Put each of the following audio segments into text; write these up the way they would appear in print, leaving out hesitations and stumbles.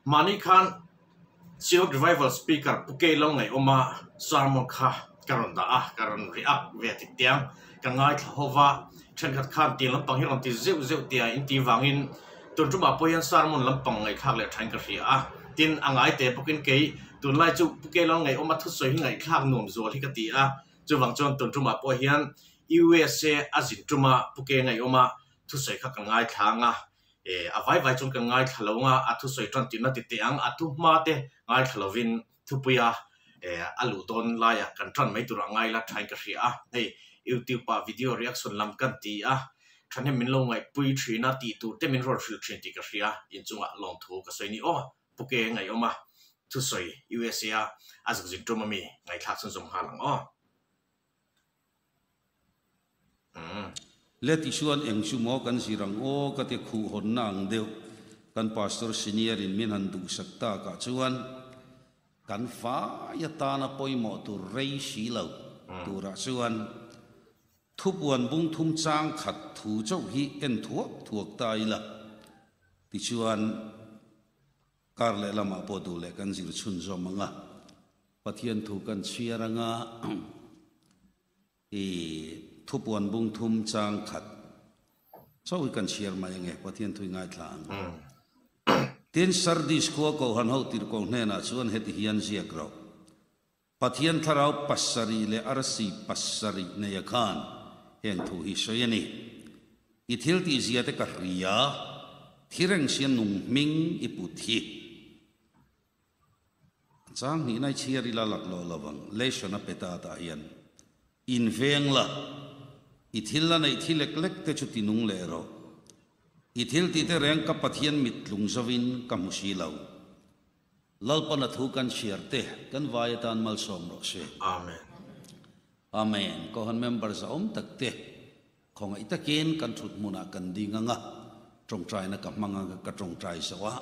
Mani Khan Siok Revival Speaker Puke Long Ngai Oma Sarmon Kha Karon Da Karon React Vetik Tiang Kangai Hova Chen Khat Khan Ti Lampang Hiram Ti Zeu Tia Inti Wangin Tun Truma Poyan Sarmon Lampang Ngai Khak Le Thain Ka Ria Tin Angai Te Pukin Kei Tun Lai Chu Puke Long Ngai Oma Thu Soi Ngai Khak Nom Zol Hi Ka Ti Chu Wang Chon Tun Truma Poyan USA Azin Truma Puke Ngai Oma Thu Soi Khak Ngai Thanga vai chung ka ngai thalonga athu soi tron tina ti tiang athu ma te ngai thalovin thupuya alu don la ya kan tron mai tur ngai la thai ka ria hey YouTube pa video reaction lam kan ti thane min lo ngai pui thina ti tu te min rol fil thin ti ka ria in chunga long thu ka soi ni puke ngai oma thu soi USA azuk jing tuma mi ngai thak sun som halang let isuan eng sumo kan sirang ka te khu hon nang deu kan pastor senior in min han du sakta ka chuan kan fa ya ta na poimo tu rei si lo tu ra chuan thupuan bung thum chang khat thu chau hi en thuak tai la ti chuan kar le lama po du le kan zir chun zo manga pathian thu kan chiaranga thupuan bung thum chang khat so we kan share mai nge pathian thui ngai thlang tin sardis ko han ho tir ko hne na chuan heti hian zia gro pathian tharau passari le arsi passari ne yakhan hen thu hi soyani ithil ti zia te ka ria thireng sian nung ming iputhi chang ni nai chiari la lak lo lawang le shona peta ta hian in veng la ithil la nei thilek lek te chuti nung le ro ithil ti te reng ka pathian mit lung zawin ka musi lo lalpana thu kan share te kan vaitan mal som ro se amen amen ko han members tak te khong ita ken kan thut muna kan dinga nga trong trai na ka manga ka trong trai sawa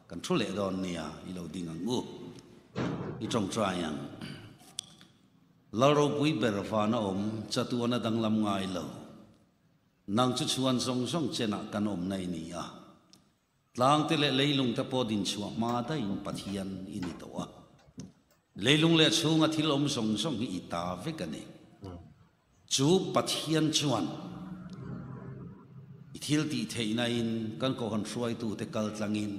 kan thule don nia I lo dinga ngu I trong trai yang laro pui berfana chatuana danglam ngai lo nang chu chuan song song chena kan nei ni tlang te le leilung ta podin chuwa ma ta in pathian ini to leilung le chunga thil song song hi ita ve kane chu pathian chuan ithil ti theina in kan ko han hruai tu te kal tlangin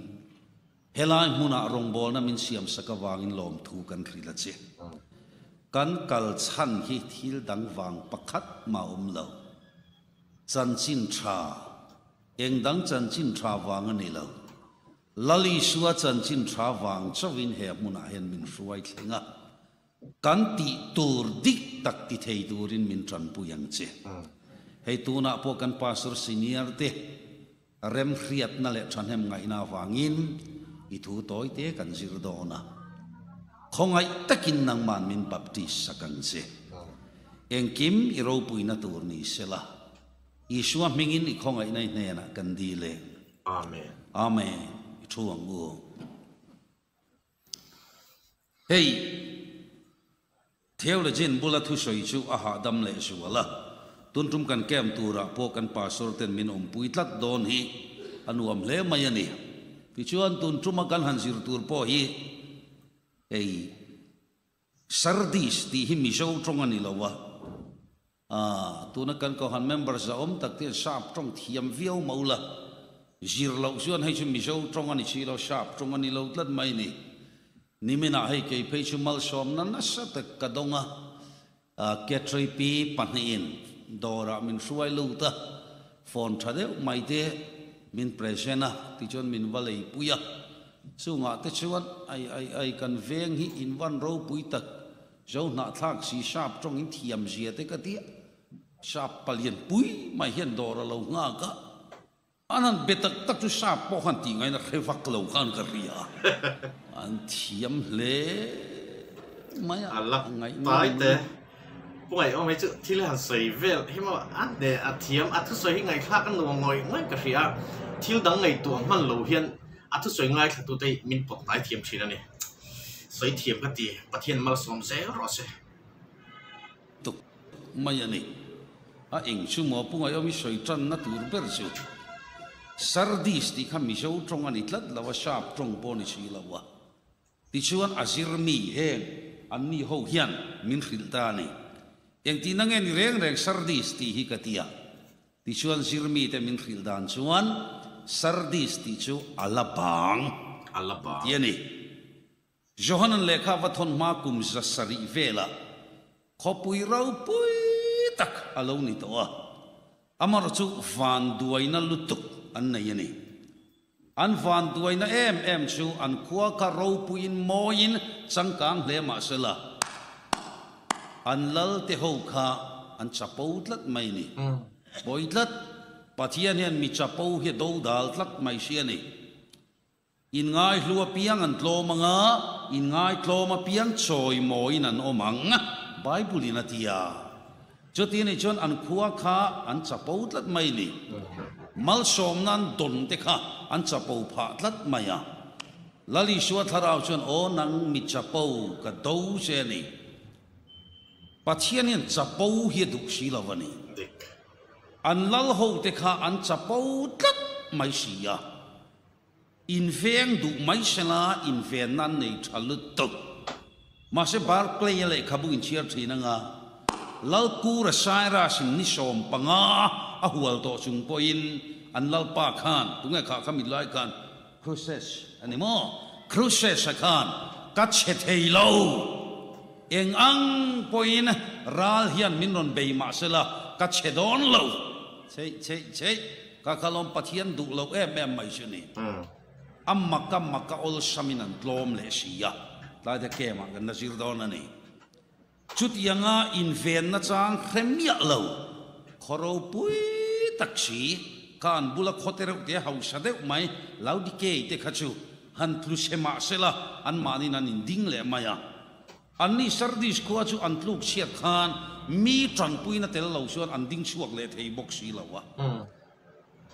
helai huna rong bol na min siam sakawangin lom thu kan rila che kan kal chan hi thil dang wang pakhat ma lo chan chin tha eng dang chan chin tha wang ani lo lali suwa chan chin tha wang chawin he muna hen min ruai thlenga kan ti tur dik tak ti thei durin min tran pu yang che hei tu na po kan pastor senior te rem khriat na le than hem ngai na wangin I thu toy te kan zir do na khongai takin nang man min baptist sakang se engkim I ro puina tur ni sela Isua mingin I khongai nai ne na kan di le amen amen I thuang u hey theo le jin bula thu soi chu a ha dam le su wala tun tum kan kem tura po kan pastor ten min puitlat don hi anuam le mayani ti chuan tun tum kan han zir tur po hi ei sardis ti hi mi so trong ani lawa tu na kan ko han members tak te sharp trong thiam viau maula zir lo chuan hai chu mi so trong ani chi lo sharp trong ani lo tlat mai ni nimena hai ke pe chu mal som na na sa ta kadonga ketrei pi panin dora min suai lu ta phone thade mai te min presena ti chon min valei puya sunga te chuan ai kan veng hi in van ro pui tak zo na thak si sharp trong in thiam zia te ka ti sharp palien pui mai hian dora lo nga ka anan betak tak tu sharp po han ti ngai na khevak lo kan ka ria an thiam le mai Allah ngai tai te puai mai chu thil han sei vel hima an de a thiam a thu soi ngai khak an lo ngoi ngai ka ria thil dang ngai tu man lo hian a thu soi ngai thatu te min pok tai thiam thina ni soi thiam ka ti pathian mal som se ro se tu mai ani a eng chu mo pungai omi soi tran na tur ber chu Sardis ti kha mi zo trong ani tlat lawa sharp trong po ni si lawa ti chuan azir mi heng an ni ho hian min khil ta ni eng ti nang en reng reng sardis ti hi katia ti chuan zirmi te min khil dan chuan sardis ti chu alabang Alaba. ti ani Johanan lekha vathon ma kum zasari vela khopui rau pui tak alo ni to a amar chu van duaina lutuk an nei ani an van duaina em chu an khua ka ro puin moin changkang hle ma sela an lal te ho kha an chapou tlat mai ni boitlat pathian hian mi chapou hi do dal tlat mai sia ni in ngai hlua piang an tlomanga in ngai tloma piang choi moin an omang bible in atia chuti ni chon an khua kha an chapou tlat mai ni mal som nan don te kha an chapou pha tlat maya lali shwa tharau chon o nang mi chapou ka do se ni pathian hian chapou hi du si lawani an lal ho te kha an chapou tlat mai sia in veng du mai sela in ven nan nei thalut tok ma se bar play le khabu in chiar thina nga lal ku ra sai ra sim ni som panga a hual to chung poin an lal pa khan tunga kha khami lai khan cruces animo cruces khan ka che thei lo eng ang poin ral hian min ron bei ma sela ka che don lo che ka kalom pathian du lo em mai chuni amma ol saminan tlom le sia la de kema kan nasir don ani chut yanga in ven na chang khemia lo khoro pui taksi kan bula khotereu te hausa de mai laudi ke te khachu han thlu sema sela an mani nan inding le maya anni sardis ko chu an tluk siat khan mi tang puina tel lo suan an ding chuak le thei bok si lawa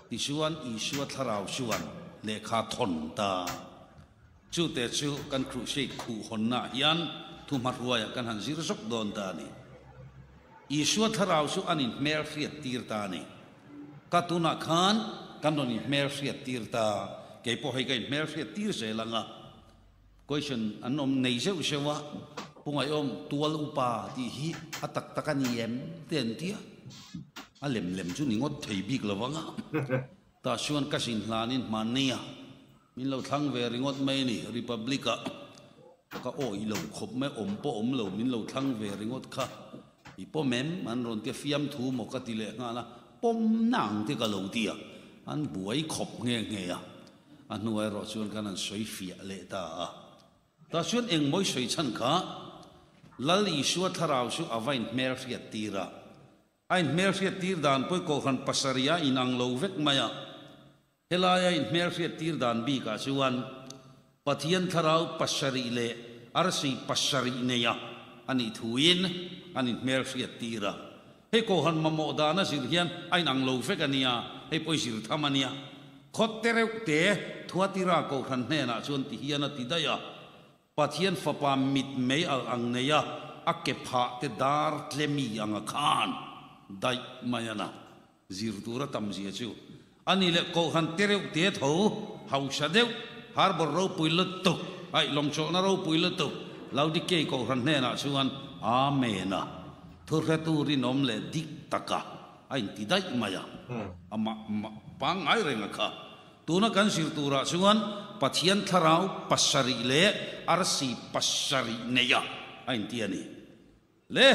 ti suan I suat tharau suan le kha thon ta chu te chu kan khru sei khu hon na yan thu ma ruaya kan han zir sok don ta ni I suat tharau su anin mer fiat tir ta ni katuna khan kan doni mer fiat tir ta ke po hai kai mer fiat tir se langa question anom nei se usewa pungai om tual upa ti hi atak takaniem ten tia alem lem chu ningot thei bik lawanga ta suan kasin hlanin mania min lo thang ve ringot mai ni republica ka o I lo khop me om po om lo min lo thang ve ringot kha I po mem an ron te fiam thu mo ka ti le nga la pom nang te ka lo tia an buai khop nge nge ya an nuai ro chuan kan an soi fia le ta suan eng moi soi chan kha lal I suat tharau su avain mer fiat tira ain mer fiat tir dan poi ko khan pasaria inang lo vek maya helaya in mer fiat tir dan bi ka chuan pathian tharau pasari le arsi pasari neya ani thuin ani mer fiat tira he ko han mamo dana sir hian ain ang lo vek ania he poi sir thamania khottereu te thuatira ko khan ne na chuan ti hiana ti daya pathian fapa mit mei al ang neya akke pha te dar tlemi anga khan dai mayana zirtura tamji chu ani le ko han tereu te tho hausa deu harbor ro puilut tu ai longcho na ro puilut tu laudi ke ko han ne na chuan amena thurha tu ri nom le dik taka ai ti dai maya ama pang ai renga kha tuna kan sirtura chuan pathian tharau pasari le arsi pasari neya ai ti ani le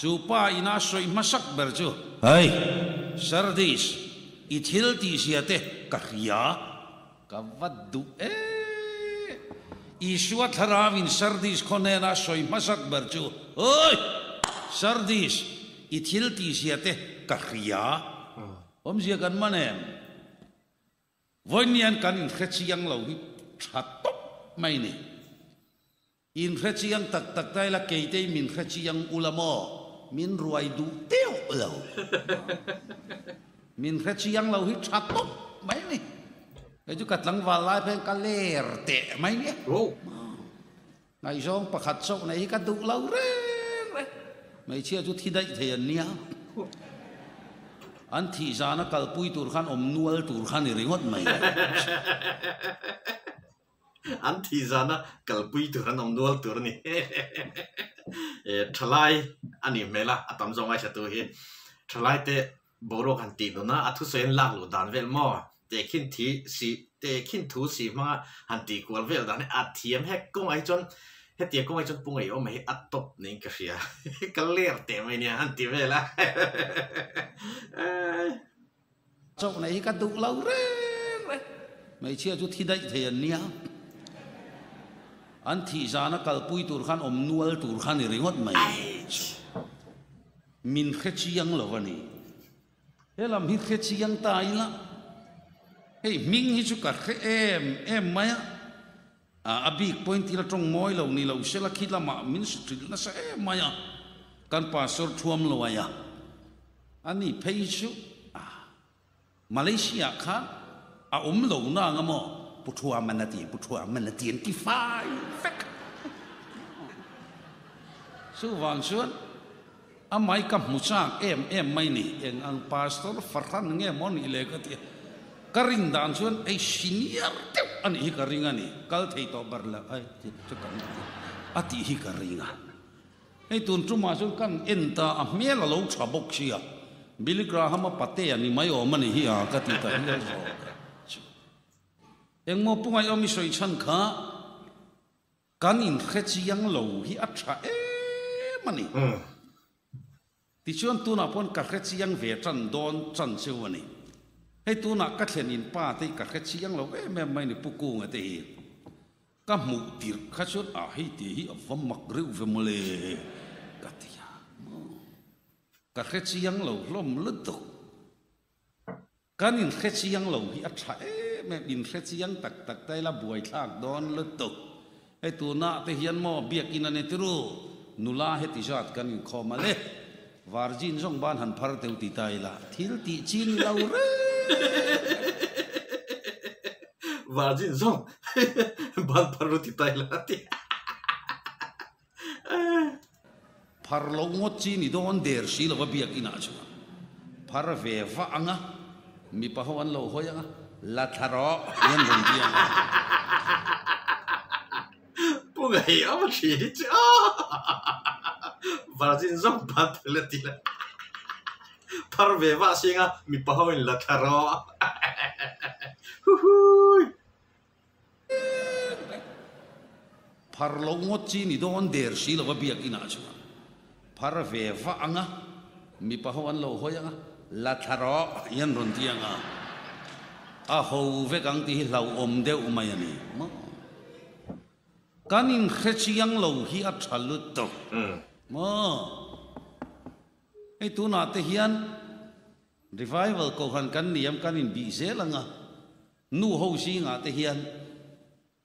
chupa ina soi masak berju hai sardis ithil ti siate kahya kavaddu iswa tharavin sardis khonena soi masak berju oi sardis ithil ti siate kahya om sia kan manem voinian kan khachiang lo hi thatop mai ni in khachiang tak tak dai la keite min khachiang ulamo min ruai du teo lo min khachiang lo hi thatop mai ni cái chú cắt lăng vào lại bên cá lê tệ mấy nhé ngày xong bạc sốc này cá đủ lâu đấy mấy chia chú thi đấy thì anh nhá an thi zana kalpui tur khan nual tur khan ringot mai an thi zana kalpui tur khan nual tur ni thalai ani mela atam zongai sa tu hi thalai te boro kan ti no na athu sen lak lu dan vel mo te khin thu si ma han ti kwal vel dan athiam hek kong ai chon he tia kong ai chon pung ai o mai atop ning ka ria ka ler te mai ni han ti vela chỗ này cái tụ lâu đấy mấy chia chút thi đấy thì nia anh thì ra nó kalpui tur khan nual tur khan ni ringot mai min khechiang lo vani elam hi khechiang tai la hey ming hi chu ka khe em maya a big point ti la trong moi lo ni lo se la khit la ma min street na sa maya kan pastor thuam lo ya ani phei chu Malaysia khan a lo na ngamo puthua manati ki fai fek su wang suan a mai kam musak em mai ni en ang pastor farhan nge mon ile ka ti karing dan suan ai senior teu an hi karinga ni kal thei to barla ai chu kan ati hi karinga ai tun tu ma su kan enta a mel lo chabok sia Billy Graham pate ani mai o mani hi a ka ti ta hi zo eng mo pungai o mi soi chan kha kan in khechi yang lo hi a tha mani ti chuan tu na pon ka khechi yang ve chan don chan seu ani hei tu na ka thlen in pa te ka khechi yang lo me mai ni puku nga te hi ka mu tir kha chuan a hei ti hi a vam mak reu ve mole ka ti ka khechi yang lo lom lutuk kan in khechi yang lo hi a tha me in khechi yang tak tai la buai thak don lutuk ai tu na te hian mo biak in ane tiru nula he ti jat kan in khoma le varjin jong ban han phar teu ti tai la thil ti chin lo re varjin jong ban phar ti tai la ti phar lo ngot chi ni don der si lo biak ina chu phar ve va anga mi pa hoan lo hoyanga la tharo yan ron dia pungai ama chi chi varjin jong ban phele ti la phar ve va singa mi pa hoan la tharo phar lo ngot chi ni don der si lo biak ina chu phar ve va anga mi pa hoan lo hoyanga la tharo yan ron dia nga a ho ve kang ti lau om deu mai ani mo kanin khechi yang lo hi a thalut to mo ei tu na te hian revival ko han kan niam kanin bi zelanga nu ho si nga te hian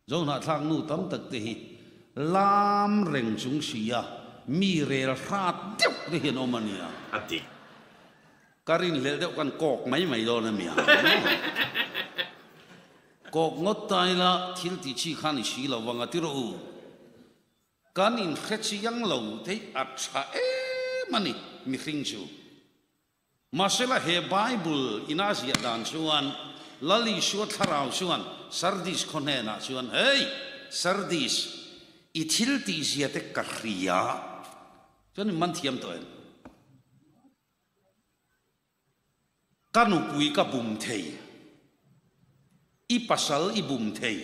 zo na thang nu tam tak te hi lam reng chung sia mi rel khat deu te hian omania ati karin lel deu kan kok mai lo na mia kok ngot tai la thil ti chi khan si lo wanga ti ro kan in khechi yang lo te at cha mani mi khing chu masela he bible in asia dan chuan lali shuat tharau chuan sardis khone na chuan hey sardis i thil ti zia te ka khria chuan man thiam to en kanu pui ka bum thei i pasal i bum thei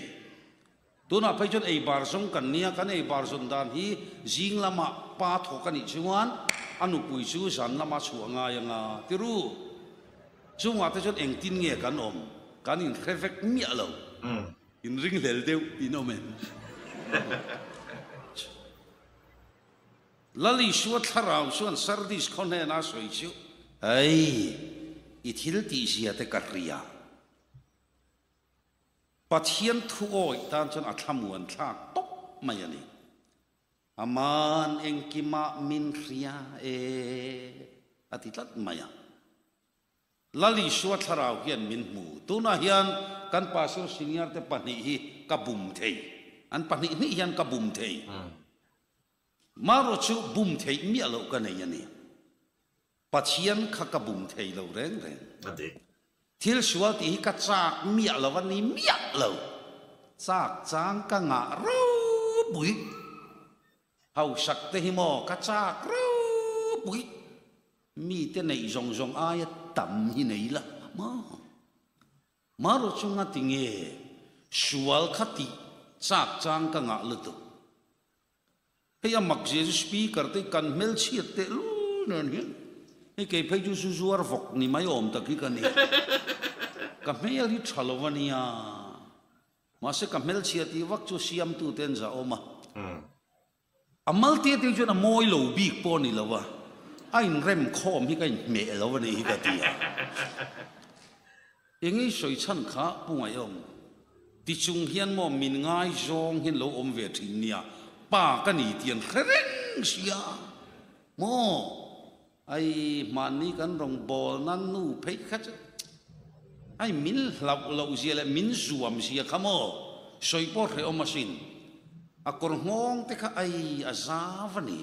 tuna phai chon ei bar song kan nia kan ei bar son dan hi jing lama pa tho kan i chuan anu pui chu san lama chu anga yanga tiru chunga te chon eng tin nge kan om kan in khevek mi alo in ring lel deu in omen lali shuat tharau suan sardis khone na soi chu ai i thil ti sia te ka ria pathian thu oi tan chon athamuan thak top mai ani aman engkima min ria atitlat maya lali shuat tharau hian min mu tuna hian kan pastor senior te pani hi kabum thei an pani ni hian kabum thei maro chu bum thei mi alo ka nei ani Pathian kakabum thei lo reng reng. Adik. Thil sual ti ka chak mia lo van ni mia lo. Chak chang ka nga ro bui. Hau sak te hi mo ka chak ro bui. Mi te nei zong zong ai tam hi nei la. Ma ro chunga tinge sual khati chak chang ka nga lo tu. Hey amak je speaker te kan mel chiat te lu nan hi. Hey ke phai ju su zuar vok ni mai om ta ki kan ni. Ka mel hi thalovania. Ma se ka mel chiat ti vak chu siam tu ten za oma. Amal te te ju na moi lo bik po ni lawa. Ain rem khom hi kai me lo ni hi ka ti. Engi soi chan kha pungai om. Ti chung hian mo min ngai zong hin lo om ve thin nia. Pa ka ni tian khreng sia. Mo ai mani kan rong bol nan nu phei khat. Ai min lau zia le min zuam sia khamo. Soi po re om masin. Akor ngong te kha ai azavani.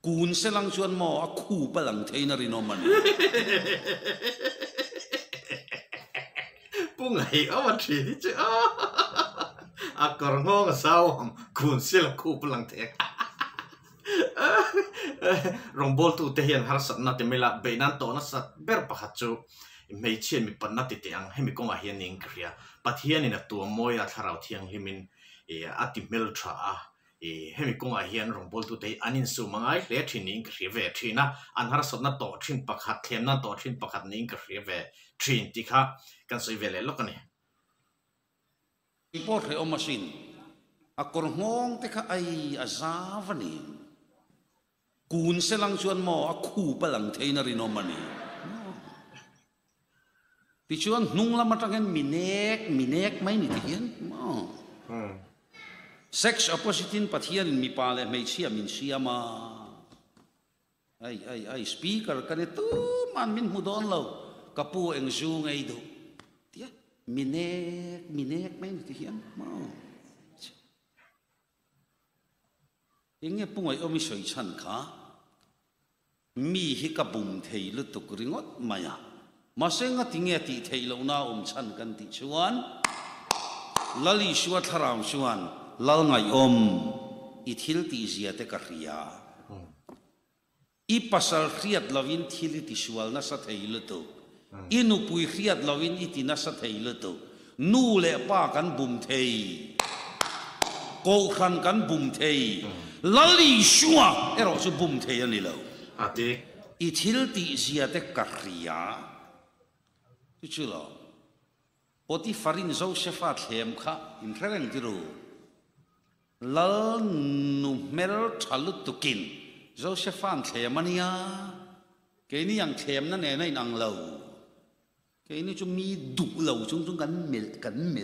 Kun selang chuan mo aku palang theina rinoman. Pungai awan tri chứ akor ngong sao kun sil ku pelang tek rombol tu te hian har sat na te mela beinan to na sat ber pakhat chu mei chen mi pan na ti tiang hemi konga hian ning kria pathian in a tu moi a tharau thiang himin ati mel tha hemi konga hian rombol tu te anin su mangai le thining kri ve thina an har sat na to thin pakhat thlem na to thin pakhat ning kri ve thin ti kha kan soi vele lokani Import re o machine akor ngong te kha ai azavani kun selang chuan mo aku palang theina rinomani ti chuan nung lama tangen minek mai ni hian sex opposite in pathian in mi pale mei chia min siama ai speaker kane tu man min mudon lo kapu eng zu ngai do tia minek mai ni hian mo inge pungai omi soi chan kha mi hi ka bum thei lu tuk ringot maya masenga tinge ti thei lo na chan kan ti chuan lali suwa tharam chuan lal ngai om I thil ti zia te ka ria I pasal riat lovin thil ti sual na sa thei lu tu inu pui riat lovin I ti na sa thei lu tu nu le pa kan bum thei ko khan kan bum thei lali suwa ero su bum thei ani lo adik I thil ti zia te ka ria chu lo oti farin Josepha thlem kha in threng ti ru lal nu mel thalut tukin Josepha thlem ania ke ni yang thlem na ne na inang lo ke ni chu mi du lo chung kan mel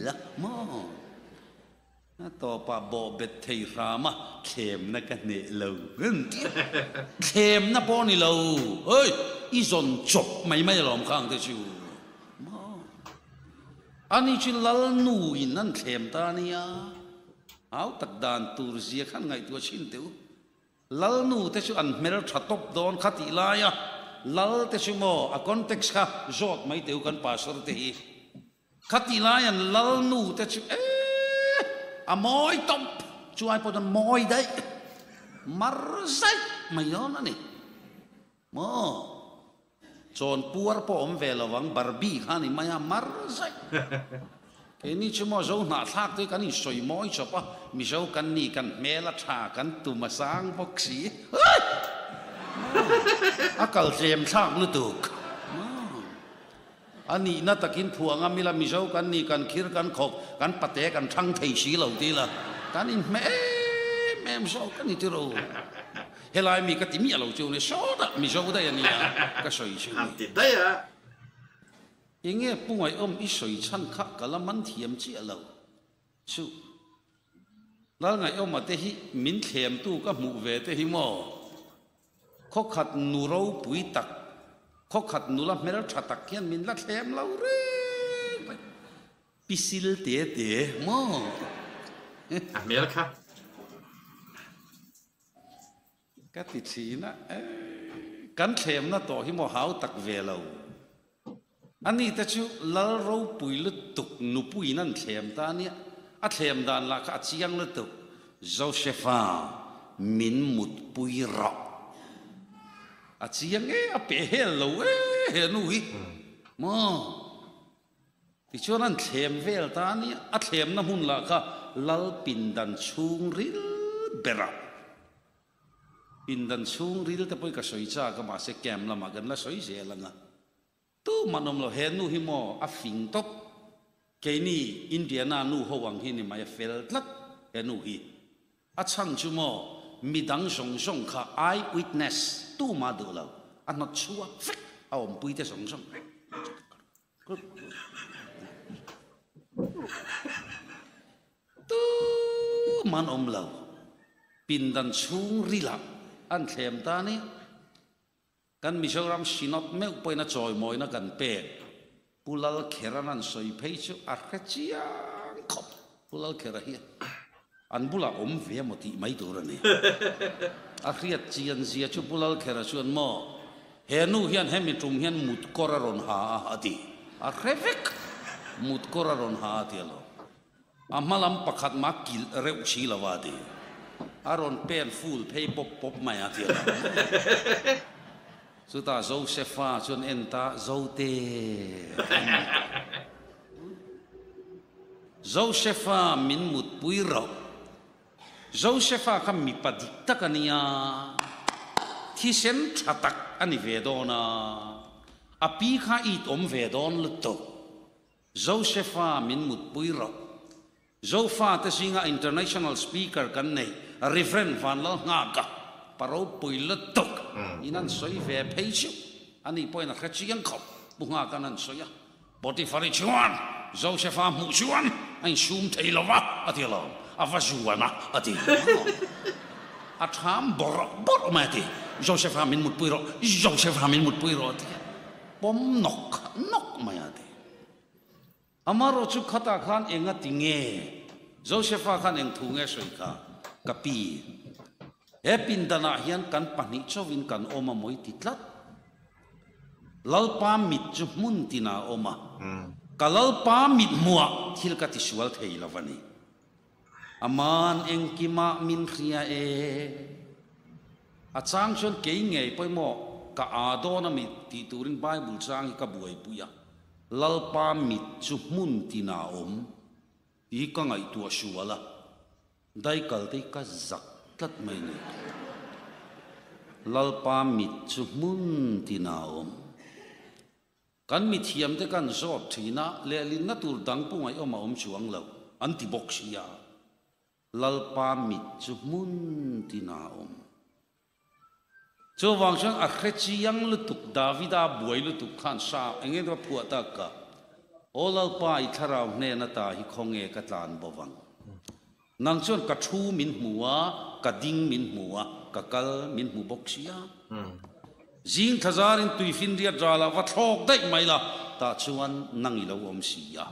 la mo na to pa bo bet thei rama thlem na ka ne lo thlem na po ni lo oi I zon chop mai lom khang te chu Ani chu lal nu in nan thlem ta nia au tak dan tur zia khan ngai tu chin teu lal nu te chu an mel tha top don khati la ya lal te chu mo a context kha zot mai teu kan pasor te hi khati la ya lal nu te chu a moi top chu ai po moi dai mar sai mai yon ani mo chon puar po om velovang barbie khani maya mar sai ke ni chumo zo na thak te kan I soi moi chopa mi zo kan ni kan mela tha kan tu masang boxi akal jem thak lu tuk ani na takin phuanga mila mi zo kan ni kan khir kan khok kan pate kan thang thei si lo ti la kan in mem zo kan ni ti ro helai mi ka ti mi alo chu ne so da mi zo da ya ni ka soi chu anti daya inge pungai om I soi chan kha kalaman thiam chi alo chu lal ngai om ate hi min thlem tu ka mu ve te hi mo kho khat nu ro pui tak kho khat nu la mer tha tak hian min la thlem lo re pisil te mo Amerika ka ti thina kan thlem na to hi mo hau tak ve lo ani ta chu lal ro pui lu tuk nu pui nan thlem ta ni a thlem dan la kha chiang lu tuk Josepha min mut pui ro a chiang e a pe hello e he nu hi mo ti chuan an thlem vel ta ni a thlem na hun la kha lal pin dan chung ril bera pin dan chung ril te poi ka soi cha ka ma se kem la ma gan la soi je la nga tu manom lo he nu hi mo a fing top ke ni India na nu ho wang hi ni mai fel tlat he nu hi a chang chu mo mi dang song song kha eye witness tu ma do lo a not chua fik a om pui te song song tu man om lo pin dan chung rila an thlem ta ni kan Mizoram sinot meu poina choi moi na kan pe pulal kheranan soi phei chu a khachiang khop pulal khera hi an bula om ve moti mai tur ani a khriat chian zia chu pulal khera chuan mo he nu hian hemi tum hian mut koraron ha ati a revek mut koraron ha ati lo amalam pakhat ma kil reu chi lawadi aron pen full phei pop pop mai ati lo suta Josepha chun enta zote Josepha min mut pui ro Josepha kam mi padik takania thi sen thatak ani vedona api kha it om vedon luto Josepha min mut pui ro Zofa te singa international speaker kan nei reverend van lo nga ka paro pui lutok inan soi ve peichu ani poina khachiang khop bunga kanan soya boti fari chuan Josepha mu chuan ai sum theilova atilo avajuana ati a tham bor mati Josepha min mut puiro Josepha min mut puiro ati pom nok mayati amaro chu khata khan enga tinge Josepha khan eng thunge soika kapi epin dana hian kan pani chowin kan oma moi titlat lalpa mit chu mun tina oma kalalpa mit muwa thil ka ti sual theilavani aman engkima min khria e achang chon ke ngei poimo ka adona mi ti turin bible chang ka buai puya lalpa mit chu mun tina om ti ka ngai tu suala dai kal te ka zak tat mai ni lalpa mit chu mun tina om kan mi thiam te kan zot thina le lin na tur dang pu ngai oma om chuang lo anti boxia lalpa mit chu mun tina om chu wang chang a khachiang lu tuk davida buai lu tuk khan sa enge do phua ta ka o lalpa I tharau ne na ta hi khonge ka tlan bowang nang chon ka thu min muwa ka ding min muwa ka kal min mu boxia jing thazarin tuifin ria jala wa thok dai maila ta chuan nangi lo om sia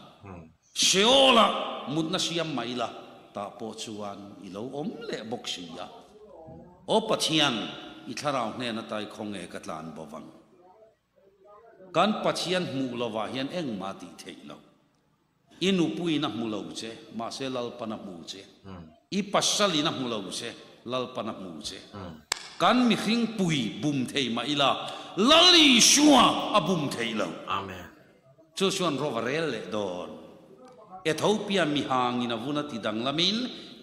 sheola mutna siam maila ta po chuan I lo om le boxia o pathian I tharau ne na tai khonge ka tlan bowang kan pathian mu lawa hian eng ma ti theilo inu pui na mu lo che ma se lal pana mu che I pasali na mu lo che lal pana mu che kan mi khing pui bum thei ma ila lali shua abum theilo amen chu chuan rovarel le don Ethiopia mi hangina vuna ti danglamin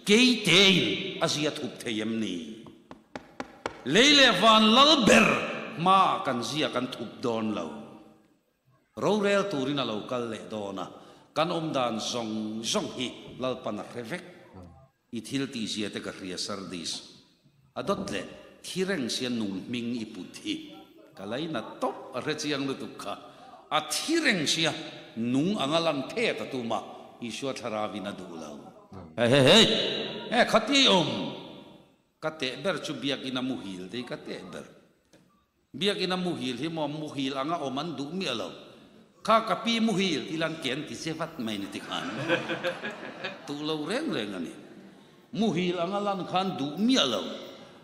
keitein asia thup theyem ni leile van lalber ma kan zia kan thup don lo rorel turina local le dona kan omdan zong hi lalpana revek ithil ti zia te ka ria sardis adot le thireng sian nung ming iputhi kalai na top rechiang lu tukha a thireng sia nung angalan the ta tuma Ishwa tharavina dulau hey khati kate ber chu biak ina muhil dei kate ber biak ina muhil hi mo muhil anga oman du mi alo kha kapi muhil ilan ken ti sevat mai ni tikhan tu lo reng ani muhil anga lan khan du mi alo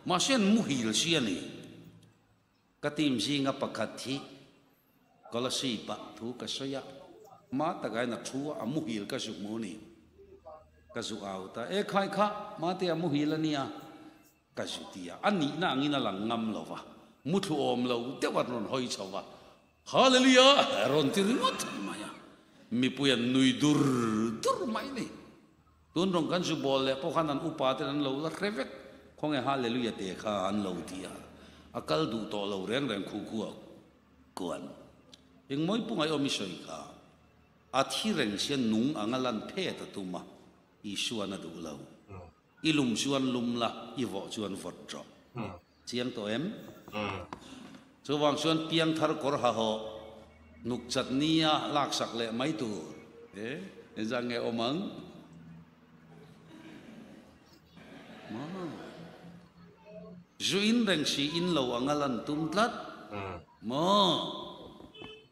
ma sen muhil siani ka tim zinga pakhat thi kola si pa thu ka soya ma ta gai na thu amu hil ka su mu ni ka su au ta e khai kha ma te amu hil ania ka su tia ani na ngina lang ngam lo wa mu thu om lo te wat ron hoi chawa hallelujah ron ti ringot ma ya mi puyan nui dur mai ni tun rong kan su bol le po khanan upa te an lo la krevek khong e hallelujah te kha an lo tia akal du to lo reng reng khu khu kuan eng moi pungai omi soi kha athi reng sian nung angalan phe ta tuma i suana du lo ilum suan lum la i vo chuan vot tro chiang to em chu wang suan piang thar kor ha ho nuk chat nia lak sak le mai tu jang nge omang ma juin reng si in lo angalan tum tlat mo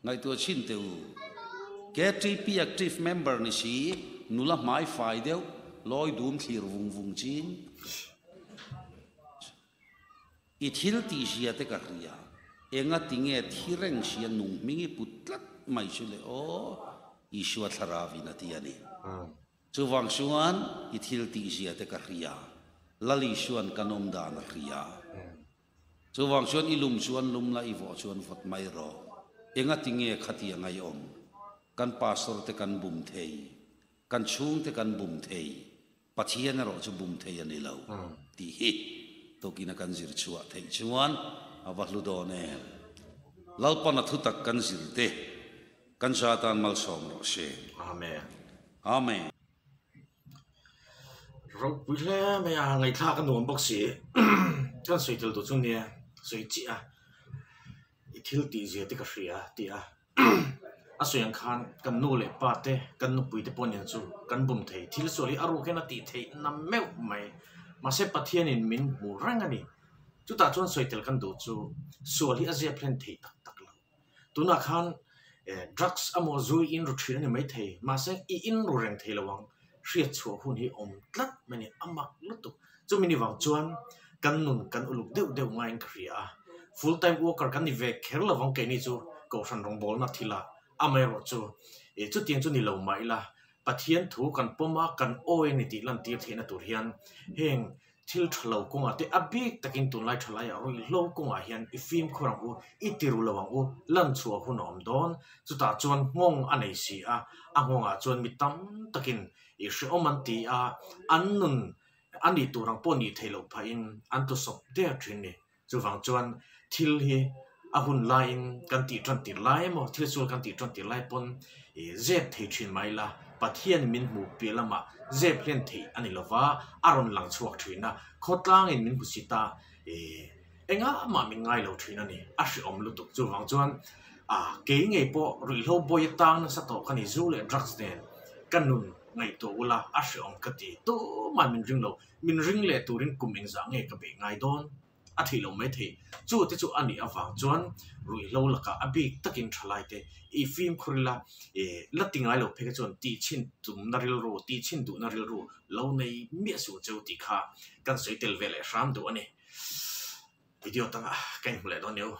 ngai tu chin teu KTP active member ni si nula mai fai deu loi dum thlir vung vung chin i thil ti sia te ka ria enga tinge thireng sia nung mingi putlat mai chule o i shua tharavi na ti ani chu wang suan i thil ti sia te ka ria lali suan kanom dan ria chu wang suan ilum suan lum la i vo suan vot mai ro enga tinge khati ngai om kan pastor te kan bum thei kan chung te kan bum thei pathian ro chu bum thei ani lo ti hi to kina kan zir chua thei chuan awahlu do ne lalpana thutak kan zir te kan satan mal som ro se amen amen ro pule me a ngai tha kan nuam bok si kan soi tel do chu ne soi chi a i thil ti je te ka hria ti a a soyang khan kan nu le pa te kan nu pui te ponin chu kan bum thei thil soli aru kena ti thei nam meu mai ma se pathian in min mu rang ani chu ta chuan soitel kan du chu soli a je plan thei tak tak lo tuna khan drugs amo zui in ru thrin ni mai thei ma se I in ru reng thei lawang hriat chu hun hi om tlat mani amak lutu chu mini wang chuan kan nun kan uluk deu deu ngai khria full time worker kan ni ve kher lawang ke ni chu ko san rong bol na thila amero chu chu tiang chu ni lo mai la pathian thu kan poma kan oi ni ti lan tir thena tur hian heng thil thlo konga te abik takin tun lai thlai a roi lo konga hian I film khorang u I tiru lawang u lan chu hun om don chu ta chuan ngong anei si a angonga chuan mi tam takin I hre oman ti a annun ani turang poni thailo phain an to sop de thin ni chu wang chuan thil hi ahun line kan ti tran ti lai mo thil sul kan ti tran ti lai pon zep thei thin mai la pathian min mu pelama zep len thei ani lova aron lang chuak thina khotlang in min busita enga ma min ngai lo thina ni a hri om lu tuk chu wang chuan ke ngei po ri lo boy tang sa to khani zu le drugs den kanun ngai to ula a hri om kati to ma min ring le turin kuming za nge ka be ngai don a thei lo mai thei chu te chu ani awang chuan rui lo laka abi takin thalai te I film khurila latingai lo pheka chuan ti chin tum naril ro ti chin du naril ro lo nei mi su cheu ti kha kan soitel vele ram do ani video tanga kan hule do neu